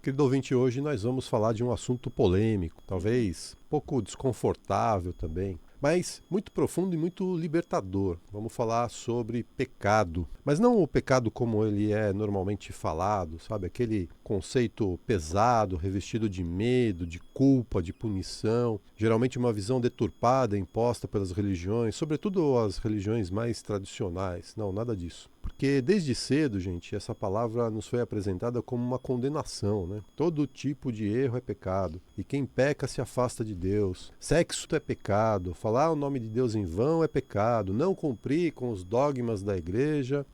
Querido ouvinte, hoje nós vamos falar de um assunto polêmico, talvez um pouco desconfortável também, mas muito profundo e muito libertador. Vamos falar sobre pecado, mas não o pecado como ele é normalmente falado, sabe? Aquele conceito pesado, revestido de medo, de culpa, de punição, geralmente uma visão deturpada imposta pelas religiões, sobretudo as religiões mais tradicionais. Não, nada disso. Porque desde cedo, gente, essa palavra nos foi apresentada como uma condenação, né? Todo tipo de erro é pecado, e quem peca se afasta de Deus. Sexo é pecado, falar o nome de Deus em vão é pecado, não cumprir com os dogmas da igreja,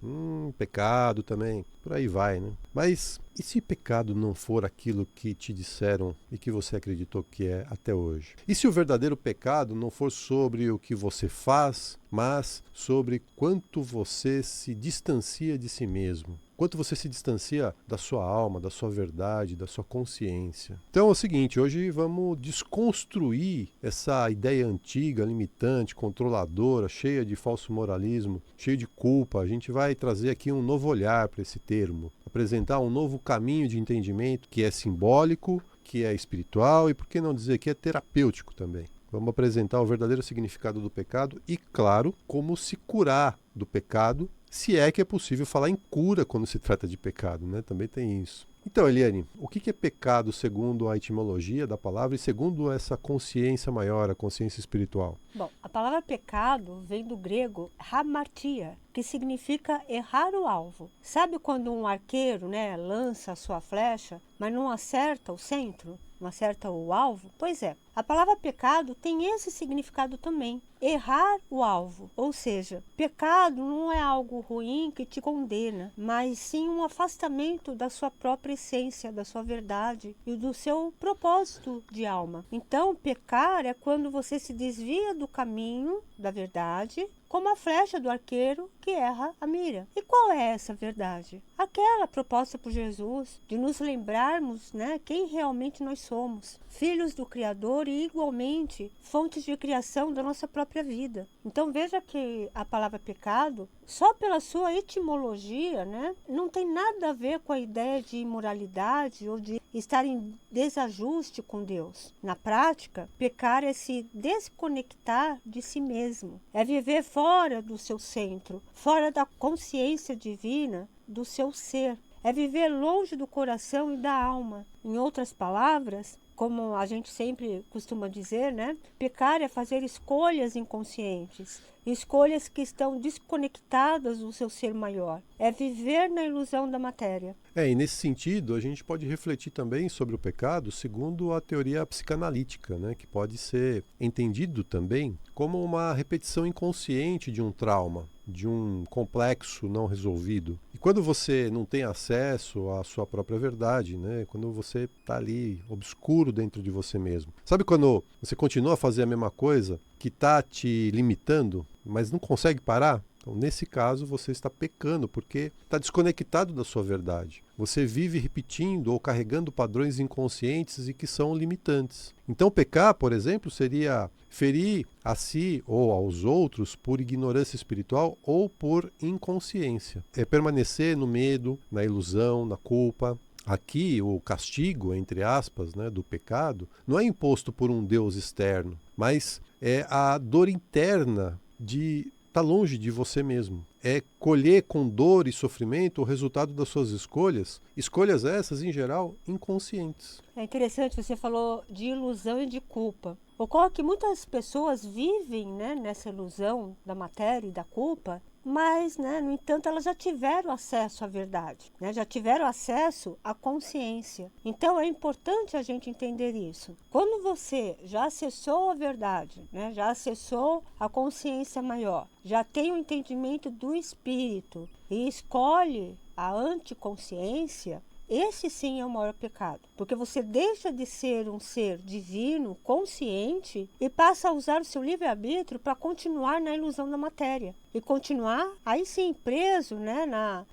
pecado também. Por aí vai, né? Mas e se pecado não for aquilo que te disseram e que você acreditou que é até hoje? E se o verdadeiro pecado não for sobre o que você faz, mas sobre quanto você se distancia de si mesmo? Quanto você se distancia da sua alma, da sua verdade, da sua consciência. Então é o seguinte, hoje vamos desconstruir essa ideia antiga, limitante, controladora, cheia de falso moralismo, cheia de culpa. A gente vai trazer aqui um novo olhar para esse termo, apresentar um novo caminho de entendimento que é simbólico, que é espiritual e, por que não dizer, que é terapêutico também. Vamos apresentar o verdadeiro significado do pecado e, claro, como se curar do pecado, se é que é possível falar em cura quando se trata de pecado, né? Também tem isso. Então, Eliane, o que é pecado segundo a etimologia da palavra e segundo essa consciência maior, a consciência espiritual? Bom, a palavra pecado vem do grego hamartia, que significa errar o alvo. Sabe quando um arqueiro, lança a sua flecha, mas não acerta o centro? Não acerta o alvo? Pois é, a palavra pecado tem esse significado também. Errar o alvo, ou seja, pecado não é algo ruim que te condena, mas sim um afastamento da sua própria essência, da sua verdade e do seu propósito de alma. Então, pecar é quando você se desvia do caminho da verdade, como a flecha do arqueiro que erra a mira. E qual é essa verdade? Aquela proposta por Jesus de nos lembrarmos, quem realmente nós somos, filhos do Criador e igualmente fontes de criação da nossa própria vida. Então veja que a palavra pecado, só pela sua etimologia, não tem nada a ver com a ideia de imoralidade ou de estar em desajuste com Deus. Na prática, pecar é se desconectar de si mesmo, é viver fora do seu centro, fora da consciência divina do seu ser, é viver longe do coração e da alma. Em outras palavras, como a gente sempre costuma dizer, pecar é fazer escolhas inconscientes, escolhas que estão desconectadas do seu ser maior. É viver na ilusão da matéria. E nesse sentido, a gente pode refletir também sobre o pecado segundo a teoria psicanalítica, que pode ser entendido também como uma repetição inconsciente de um trauma, de um complexo não resolvido. E quando você não tem acesso à sua própria verdade, quando você está ali obscuro dentro de você mesmo. Sabe quando você continua a fazer a mesma coisa que está te limitando, mas não consegue parar? Então, nesse caso, você está pecando porque está desconectado da sua verdade. Você vive repetindo ou carregando padrões inconscientes e que são limitantes. Então, pecar, por exemplo, seria ferir a si ou aos outros por ignorância espiritual ou por inconsciência. É permanecer no medo, na ilusão, na culpa. Aqui, o castigo, entre aspas, do pecado, não é imposto por um Deus externo, mas é a dor interna de estar longe de você mesmo. É colher com dor e sofrimento o resultado das suas escolhas, escolhas essas, em geral, inconscientes. É interessante, você falou de ilusão e de culpa. Ocorre que muitas pessoas vivem nessa ilusão da matéria e da culpa, mas, no entanto, elas já tiveram acesso à verdade, já tiveram acesso à consciência. Então, é importante a gente entender isso. Quando você já acessou a verdade, já acessou a consciência maior, já tem o entendimento do espírito e escolhe a anticonsciência, esse sim é o maior pecado, porque você deixa de ser um ser divino, consciente, e passa a usar o seu livre-arbítrio para continuar na ilusão da matéria. E continuar, aí sim, preso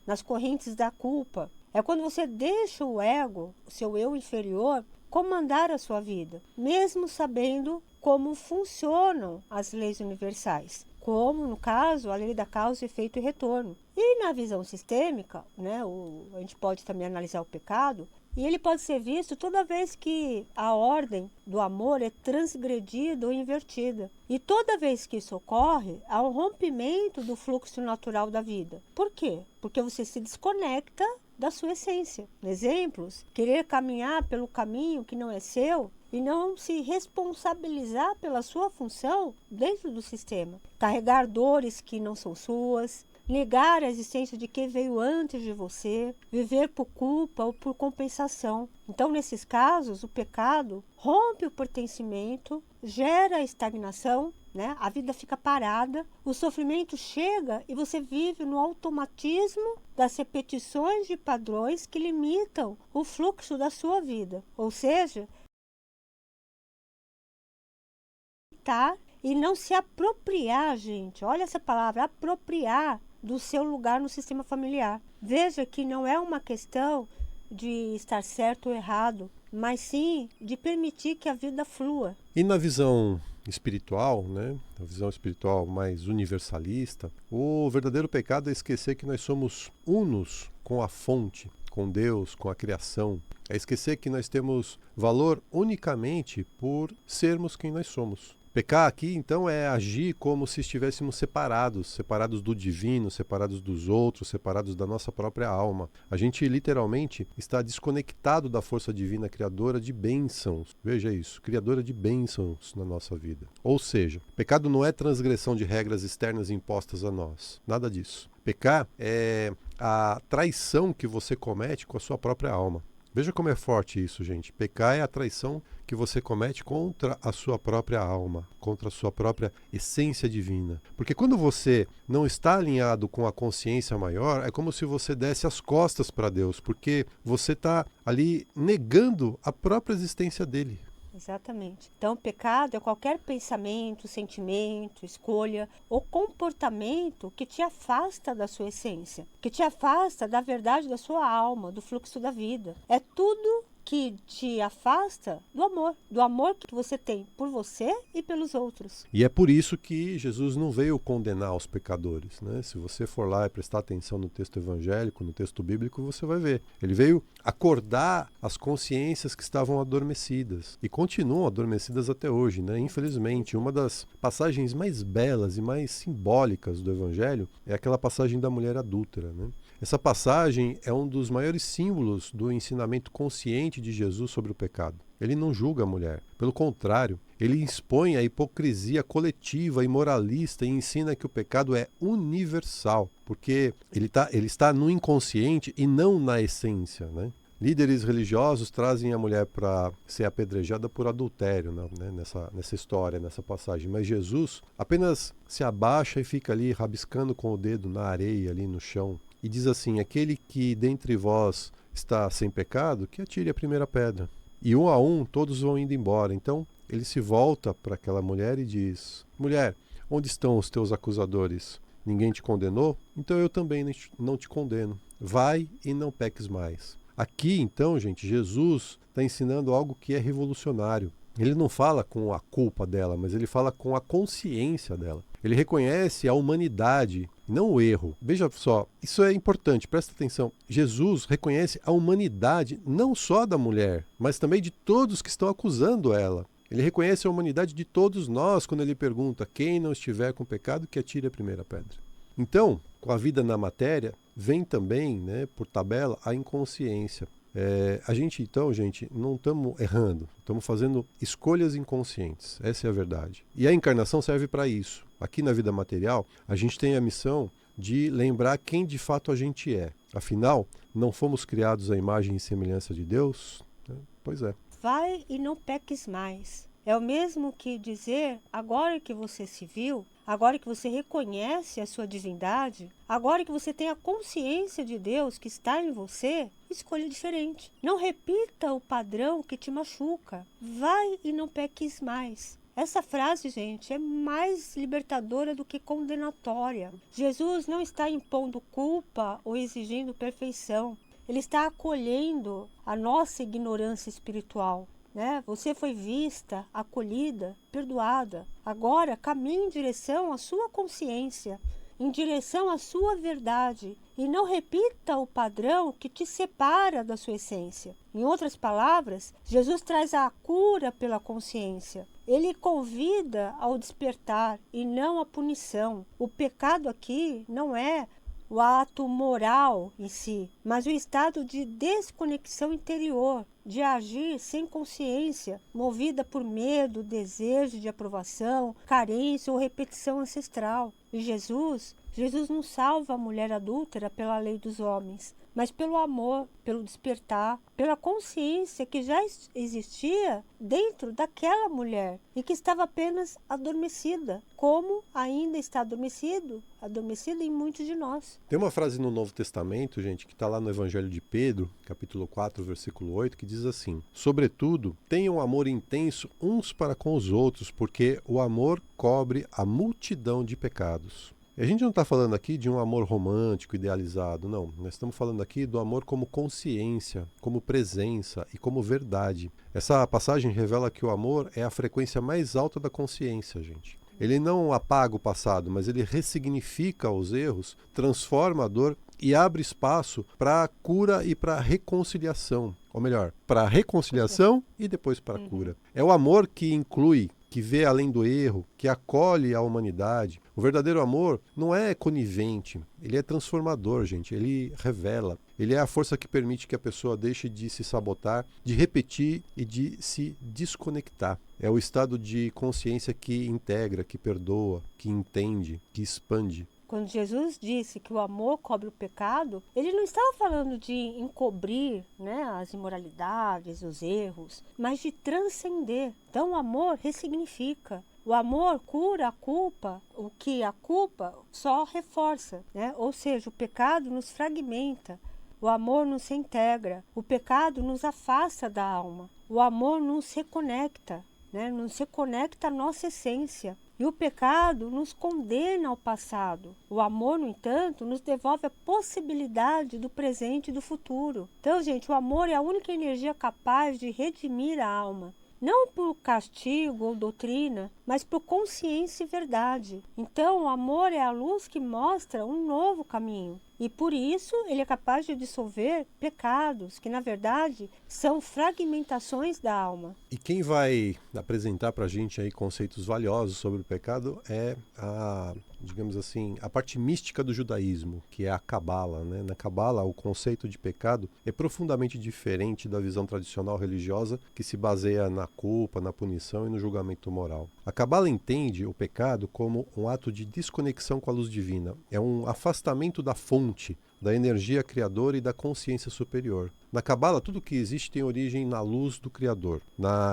nas correntes da culpa. É quando você deixa o ego, o seu eu inferior, comandar a sua vida, mesmo sabendo como funcionam as leis universais. Como, no caso, a lei da causa, efeito e retorno. E na visão sistêmica, a gente pode também analisar o pecado, E ele pode ser visto toda vez que a ordem do amor é transgredida ou invertida. E toda vez que isso ocorre, há um rompimento do fluxo natural da vida. Por quê? Porque você se desconecta da sua essência. Exemplos: querer caminhar pelo caminho que não é seu e não se responsabilizar pela sua função dentro do sistema. Carregar dores que não são suas, negar a existência de quem veio antes de você, viver por culpa ou por compensação. Então, nesses casos, o pecado rompe o pertencimento, gera estagnação, né? A vida fica parada, o sofrimento chega e você vive no automatismo das repetições de padrões que limitam o fluxo da sua vida. Ou seja, e não se apropriar, gente, olha essa palavra, apropriar do seu lugar no sistema familiar. Veja que não é uma questão de estar certo ou errado, mas sim de permitir que a vida flua. E na visão espiritual, né, a visão espiritual mais universalista, o verdadeiro pecado é esquecer que nós somos unos com a fonte, com Deus, com a criação. É esquecer que nós temos valor unicamente por sermos quem nós somos. Pecar aqui, então, é agir como se estivéssemos separados do divino, separados dos outros, separados da nossa própria alma. A gente, literalmente, está desconectado da força divina criadora de bênçãos. Veja isso, criadora de bênçãos na nossa vida. Ou seja, pecado não é transgressão de regras externas impostas a nós. Nada disso. Pecar é a traição que você comete com a sua própria alma. Veja como é forte isso, gente. Pecar é a traição que você comete contra a sua própria alma, contra a sua própria essência divina. Porque quando você não está alinhado com a consciência maior, é como se você desse as costas para Deus, porque você está ali negando a própria existência dele. Exatamente. Então, o pecado é qualquer pensamento, sentimento, escolha ou comportamento que te afasta da sua essência, que te afasta da verdade da sua alma, do fluxo da vida. É tudo que te afasta do amor que você tem por você e pelos outros. E é por isso que Jesus não veio condenar os pecadores, né? Se você for lá e prestar atenção no texto evangélico, no texto bíblico, você vai ver. Ele veio acordar as consciências que estavam adormecidas e continuam adormecidas até hoje, né? Infelizmente, uma das passagens mais belas e mais simbólicas do evangelho é aquela passagem da mulher adúltera, né? Essa passagem é um dos maiores símbolos do ensinamento consciente de Jesus sobre o pecado. Ele não julga a mulher. Pelo contrário, ele expõe a hipocrisia coletiva e moralista e ensina que o pecado é universal, porque ele está no inconsciente e não na essência, né? Líderes religiosos trazem a mulher para ser apedrejada por adultério, né, nessa história, nessa passagem. Mas Jesus apenas se abaixa e fica ali rabiscando com o dedo na areia, ali no chão. E diz assim: aquele que dentre vós está sem pecado, que atire a primeira pedra. E um a um todos vão indo embora. Então ele se volta para aquela mulher e diz: mulher, onde estão os teus acusadores? Ninguém te condenou? Então eu também não te condeno. Vai e não peques mais. Aqui, então, gente, Jesus está ensinando algo que é revolucionário. Ele não fala com a culpa dela, mas ele fala com a consciência dela. Ele reconhece a humanidade, não o erro. Veja só, isso é importante, presta atenção. Jesus reconhece a humanidade não só da mulher, mas também de todos que estão acusando ela. Ele reconhece a humanidade de todos nós quando ele pergunta: quem não estiver com pecado, que atire a primeira pedra. Então, com a vida na matéria, vem também, né, por tabela, a inconsciência. A gente, então, não estamos errando, estamos fazendo escolhas inconscientes. Essa é a verdade. E a encarnação serve para isso. Aqui na vida material, a gente tem a missão de lembrar quem de fato a gente é. Afinal, não fomos criados à imagem e semelhança de Deus? Pois é. Vai e não peques mais. É o mesmo que dizer: agora que você se viu, agora que você reconhece a sua divindade, agora que você tem a consciência de Deus que está em você, escolha diferente. Não repita o padrão que te machuca. Vai e não peques mais. Essa frase, gente, é mais libertadora do que condenatória. Jesus não está impondo culpa ou exigindo perfeição. Ele está acolhendo a nossa ignorância espiritual. Você foi vista, acolhida, perdoada. Agora caminhe em direção à sua consciência, em direção à sua verdade e não repita o padrão que te separa da sua essência. Em outras palavras, Jesus traz a cura pela consciência. Ele convida ao despertar e não à punição. O pecado aqui não é o ato moral em si, mas o estado de desconexão interior, de agir sem consciência, movida por medo, desejo de aprovação, carência ou repetição ancestral. E Jesus não salva a mulher adúltera pela lei dos homens, mas pelo amor, pelo despertar, pela consciência que já existia dentro daquela mulher e que estava apenas adormecida, como ainda está adormecida em muitos de nós. Tem uma frase no Novo Testamento, gente, que está lá no Evangelho de Pedro, capítulo 4, versículo 8, que diz assim: sobretudo, tenham amor intenso uns para com os outros, porque o amor cobre a multidão de pecados. A gente não está falando aqui de um amor romântico, idealizado, não. Nós estamos falando aqui do amor como consciência, como presença e como verdade. Essa passagem revela que o amor é a frequência mais alta da consciência, gente. Ele não apaga o passado, mas ele ressignifica os erros, transforma a dor e abre espaço para a cura e para a reconciliação. Ou melhor, para a reconciliação e depois para a cura. É o amor que inclui, que vê além do erro, que acolhe a humanidade. O verdadeiro amor não é conivente, ele é transformador, gente, ele revela. Ele é a força que permite que a pessoa deixe de se sabotar, de repetir e de se desconectar. É o estado de consciência que integra, que perdoa, que entende, que expande. Quando Jesus disse que o amor cobre o pecado, ele não estava falando de encobrir, as imoralidades, os erros, mas de transcender. Então o amor ressignifica. O amor cura a culpa, o que a culpa só reforça, Ou seja, o pecado nos fragmenta, o amor nos integra, o pecado nos afasta da alma, o amor nos reconecta, nos reconecta à nossa essência. E o pecado nos condena ao passado. O amor, no entanto, nos devolve a possibilidade do presente e do futuro. Então, gente, o amor é a única energia capaz de redimir a alma. Não por castigo ou doutrina, mas por consciência e verdade. Então, o amor é a luz que mostra um novo caminho. E por isso ele é capaz de dissolver pecados, que na verdade são fragmentações da alma. E quem vai apresentar para a gente aí conceitos valiosos sobre o pecado é a parte mística do judaísmo, que é a Cabala, Na Cabala, o conceito de pecado é profundamente diferente da visão tradicional religiosa, que se baseia na culpa, na punição e no julgamento moral. A Cabala entende o pecado como um ato de desconexão com a luz divina. É um afastamento da fonte, da energia criadora e da consciência superior. Na Cabala, tudo que existe tem origem na luz do Criador.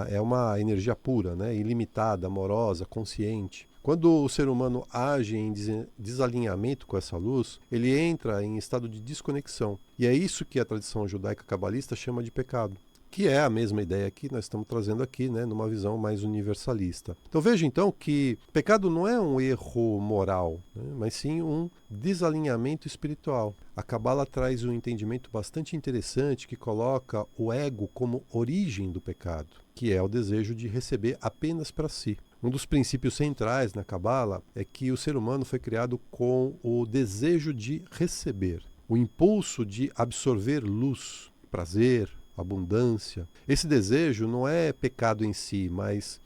É uma energia pura, ilimitada, amorosa, consciente. Quando o ser humano age em desalinhamento com essa luz, ele entra em estado de desconexão. E é isso que a tradição judaica cabalista chama de pecado, que é a mesma ideia que nós estamos trazendo aqui, numa visão mais universalista. Então veja então que pecado não é um erro moral, mas sim um desalinhamento espiritual. A Cabala traz um entendimento bastante interessante que coloca o ego como origem do pecado, que é o desejo de receber apenas para si. Um dos princípios centrais na Cabala é que o ser humano foi criado com o desejo de receber, o impulso de absorver luz, prazer, abundância. Esse desejo não é pecado em si, mas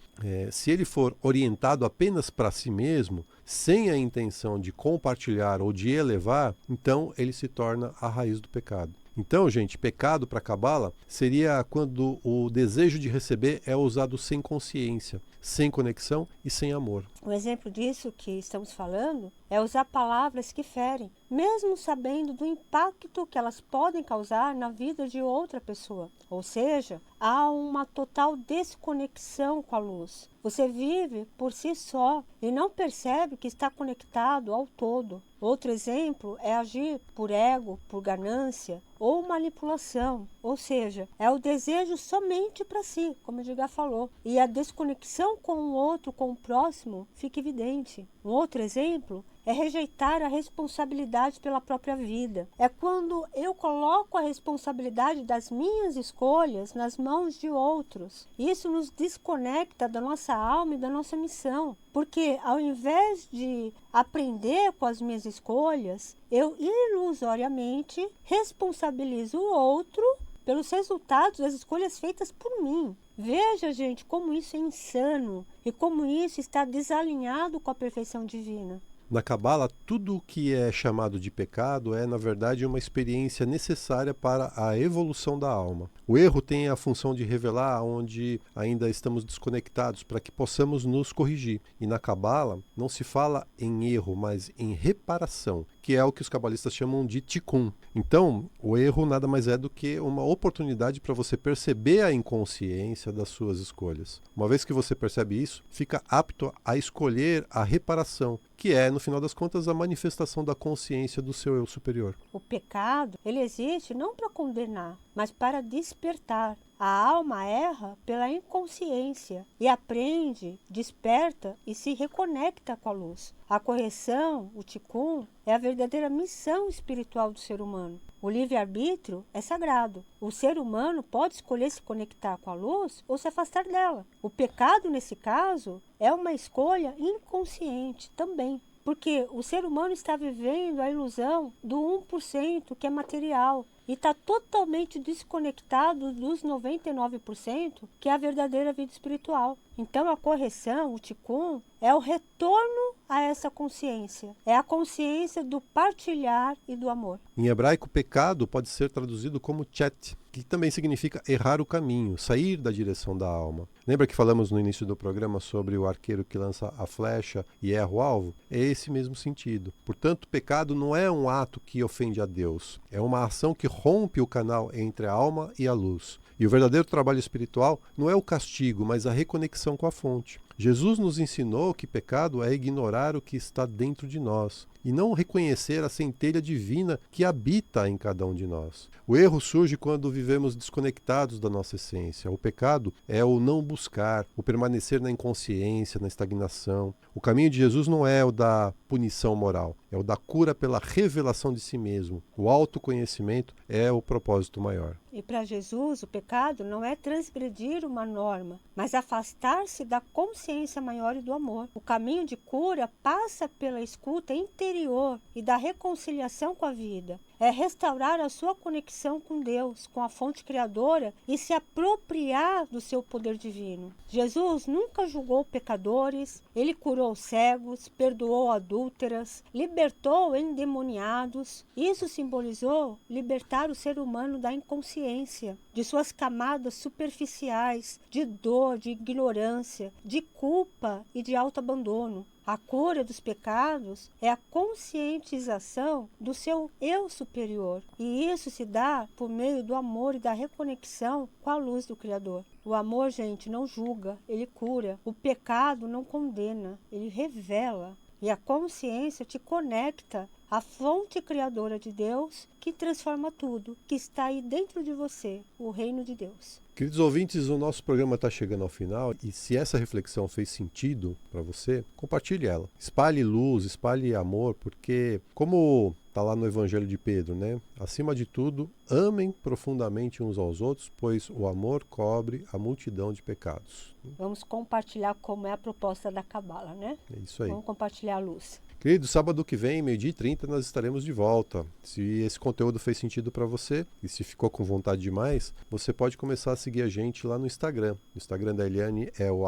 se ele for orientado apenas para si mesmo, sem a intenção de compartilhar ou de elevar, então ele se torna a raiz do pecado. Então, gente, pecado para a Cabala seria quando o desejo de receber é usado sem consciência, sem conexão e sem amor. Um exemplo disso que estamos falando é usar palavras que ferem, mesmo sabendo do impacto que elas podem causar na vida de outra pessoa. Ou seja, há uma total desconexão com a luz. Você vive por si só e não percebe que está conectado ao todo. Outro exemplo é agir por ego, por ganância ou manipulação. Ou seja, é o desejo somente para si, como o Edgar falou. E a desconexão com o outro, com o próximo, fica evidente. Um outro exemplo é rejeitar a responsabilidade pela própria vida. É quando eu coloco a responsabilidade das minhas escolhas nas mãos de outros. Isso nos desconecta da nossa alma e da nossa missão. Porque ao invés de aprender com as minhas escolhas, eu ilusoriamente responsabilizo o outro pelos resultados das escolhas feitas por mim. Veja, gente, como isso é insano e como isso está desalinhado com a perfeição divina. Na Cabala, tudo o que é chamado de pecado é, na verdade, uma experiência necessária para a evolução da alma. O erro tem a função de revelar onde ainda estamos desconectados para que possamos nos corrigir. E na Cabala não se fala em erro, mas em reparação, que é o que os cabalistas chamam de tikkun. Então, o erro nada mais é do que uma oportunidade para você perceber a inconsciência das suas escolhas. Uma vez que você percebe isso, fica apto a escolher a reparação, que é, no final das contas, a manifestação da consciência do seu eu superior. O pecado, ele existe não para condenar, mas para despertar. A alma erra pela inconsciência e aprende, desperta e se reconecta com a luz. A correção, o tikkun, é a verdadeira missão espiritual do ser humano. O livre-arbítrio é sagrado. O ser humano pode escolher se conectar com a luz ou se afastar dela. O pecado, nesse caso, é uma escolha inconsciente também. Porque o ser humano está vivendo a ilusão do 1% que é material e está totalmente desconectado dos 99% que é a verdadeira vida espiritual. Então a correção, o tikkun, é o retorno a essa consciência. É a consciência do partilhar e do amor. Em hebraico, pecado pode ser traduzido como chet, que também significa errar o caminho, sair da direção da alma. Lembra que falamos no início do programa sobre o arqueiro que lança a flecha e erra o alvo? É esse mesmo sentido. Portanto, pecado não é um ato que ofende a Deus. É uma ação que rompe o canal entre a alma e a luz. E o verdadeiro trabalho espiritual não é o castigo, mas a reconexão com a fonte. Jesus nos ensinou que pecado é ignorar o que está dentro de nós e não reconhecer a centelha divina que habita em cada um de nós. O erro surge quando vivemos desconectados da nossa essência. O pecado é o não buscar, o permanecer na inconsciência, na estagnação. O caminho de Jesus não é o da punição moral, é o da cura pela revelação de si mesmo. O autoconhecimento é o propósito maior. E para Jesus, o pecado não é transgredir uma norma, mas afastar-se da consciência maior e do amor. O caminho de cura passa pela escuta interior e da reconciliação com a vida. É restaurar a sua conexão com Deus, com a fonte criadora e se apropriar do seu poder divino. Jesus nunca julgou pecadores, ele curou cegos, perdoou adúlteras, libertou endemoniados. Isso simbolizou libertar o ser humano da inconsciência, de suas camadas superficiais, de dor, de ignorância, de culpa e de autoabandono. A cura dos pecados é a conscientização do seu eu superior. E isso se dá por meio do amor e da reconexão com a luz do Criador. O amor, gente, não julga, ele cura. O pecado não condena, ele revela. E a consciência te conecta à fonte criadora de Deus que transforma tudo, que está aí dentro de você, o reino de Deus. Queridos ouvintes, o nosso programa está chegando ao final e se essa reflexão fez sentido para você, compartilhe ela. Espalhe luz, espalhe amor, porque como está lá no Evangelho de Pedro, né? Acima de tudo, amem profundamente uns aos outros, pois o amor cobre a multidão de pecados. Vamos compartilhar como é a proposta da Cabala, né? É isso aí. Vamos compartilhar a luz. Querido, sábado que vem, 12h30, nós estaremos de volta. Se esse conteúdo fez sentido para você e se ficou com vontade demais, você pode começar a seguir a gente lá no Instagram. O Instagram da Eliane é o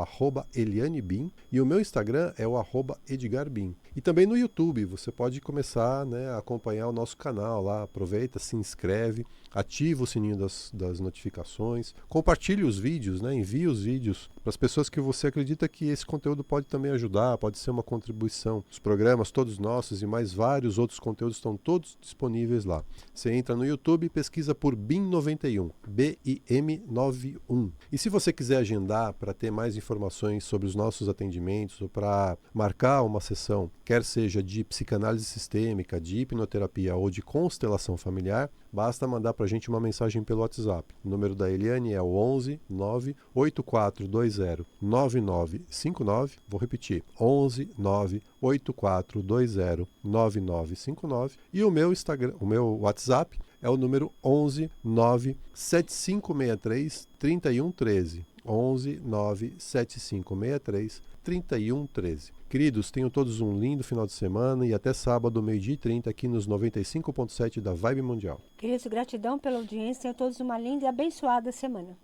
@ElianeBim e o meu Instagram é o @EdgarBim. E também no YouTube, você pode começar, né, a acompanhar o nosso canal lá. Aproveita, se inscreve, ativa o sininho das notificações, compartilhe os vídeos, né, envie os vídeos para as pessoas que você acredita que esse conteúdo pode também ajudar, pode ser uma contribuição. Os programas, todos nossos e mais vários outros conteúdos estão todos disponíveis lá. Você entra no YouTube e pesquisa por BIM91, BIM91. E se você quiser agendar para ter mais informações sobre os nossos atendimentos ou para marcar uma sessão, quer seja de psicanálise sistêmica, de hipnoterapia ou de constelação familiar, basta mandar para a gente uma mensagem pelo WhatsApp. O número da Eliane é o 11 98420 9959. Vou repetir, 11 98420 9959. E o meu Instagram, o meu WhatsApp é o número 11 97563 3113. 11 97563 3113. Queridos, tenham todos um lindo final de semana e até sábado, 12h30, aqui nos 95.7 da Vibe Mundial. Queridos, gratidão pela audiência. Tenham todos uma linda e abençoada semana.